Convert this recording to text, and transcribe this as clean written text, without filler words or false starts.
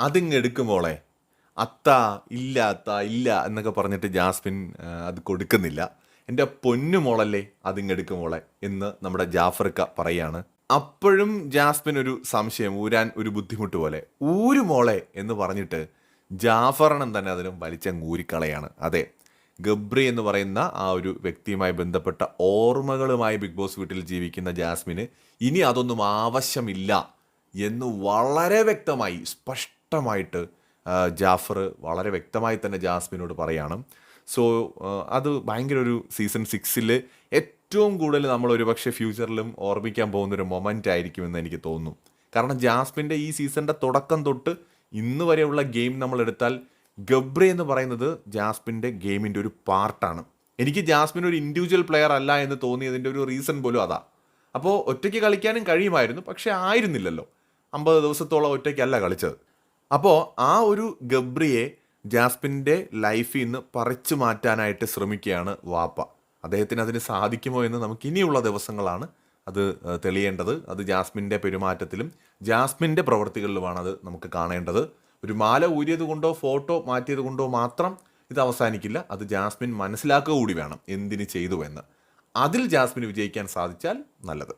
അതിങ് എടുക്കുമോളെ, അത്ത ഇല്ല അത്ത ഇല്ല എന്നൊക്കെ പറഞ്ഞിട്ട് ജാസ്മിൻ അത് കൊടുക്കുന്നില്ല. എൻ്റെ പൊന്നു മോളല്ലേ അതിങ് എടുക്കുമോളെ എന്ന് നമ്മുടെ ജാഫർക്ക പറയാണ്. അപ്പോഴും ജാസ്മിൻ ഒരു സംശയം, ഊരാൻ ഒരു ബുദ്ധിമുട്ട് പോലെ. ഊരു മോളെ എന്ന് പറഞ്ഞിട്ട് ജാഫറണം തന്നെ അതിനും വലിച്ചങ്ങ് ഊരിക്കളയാണ്. അതെ, ഗബ്രി എന്ന് പറയുന്ന ആ ഒരു വ്യക്തിയുമായി ബന്ധപ്പെട്ട ഓർമ്മകളുമായി ബിഗ് ബോസ് വീട്ടിൽ ജീവിക്കുന്ന ജാസ്മിന് ഇനി അതൊന്നും ആവശ്യമില്ല എന്ന് വളരെ വ്യക്തമായി സ്പഷ്ടമായിട്ട് ജാഫർ വളരെ വ്യക്തമായി തന്നെ ജാസ്മിനോട് പറയാണ്. സോ അത് ഭയങ്കര ഒരു സീസൺ 6 ഏറ്റവും കൂടുതൽ നമ്മൾ ഒരുപക്ഷെ ഫ്യൂച്ചറിലും ഓർമ്മിക്കാൻ പോകുന്നൊരു മൊമെൻ്റ് ആയിരിക്കുമെന്ന് എനിക്ക് തോന്നുന്നു. കാരണം ജാസ്മിൻ്റെ ഈ സീസണിൻ്റെ തുടക്കം തൊട്ട് ഇന്ന് വരെയുള്ള ഗെയിം നമ്മൾ എടുത്താൽ ഗബ്രി എന്ന് പറയുന്നത് ജാസ്മിൻ്റെ ഗെയിമിൻ്റെ ഒരു പാർട്ടാണ്. എനിക്ക് ജാസ്മിൻ ഒരു ഇൻഡിവിജ്വൽ പ്ലെയർ അല്ല എന്ന് തോന്നിയതിൻ്റെ ഒരു റീസൺ പോലും അതാ. അപ്പോൾ ഒറ്റയ്ക്ക് കളിക്കാനും കഴിയുമായിരുന്നു, പക്ഷേ ആയിരുന്നില്ലല്ലോ. 50 ദിവസത്തോളം ഒറ്റയ്ക്കല്ല കളിച്ചത്. അപ്പോൾ ആ ഒരു ഗബ്രിയെ ജാസ്മിൻ്റെ ലൈഫിൽ നിന്ന് പറിച്ചു മാറ്റാനായിട്ട് ശ്രമിക്കുകയാണ് വാപ്പ. അദ്ദേഹത്തിന് അതിന് സാധിക്കുമോ എന്ന് നമുക്ക് ഇനിയുള്ള ദിവസങ്ങളാണ് അത് തെളിയേണ്ടത്. അത് ജാസ്മിൻ്റെ പെരുമാറ്റത്തിലും ജാസ്മിൻ്റെ പ്രവൃത്തികളിലുമാണ് അത് നമുക്ക് കാണേണ്ടത്. ഒരു മാല ഊരിയത് കൊണ്ടോ ഫോട്ടോ മാറ്റിയത് കൊണ്ടോ മാത്രം ഇത് അവസാനിക്കില്ല. അത് ജാസ്മിൻ മനസ്സിലാക്കുക കൂടി വേണം എന്തിന് ചെയ്തു എന്ന്. അതിൽ ജാസ്മിന് വിജയിക്കാൻ സാധിച്ചാൽ നല്ലത്.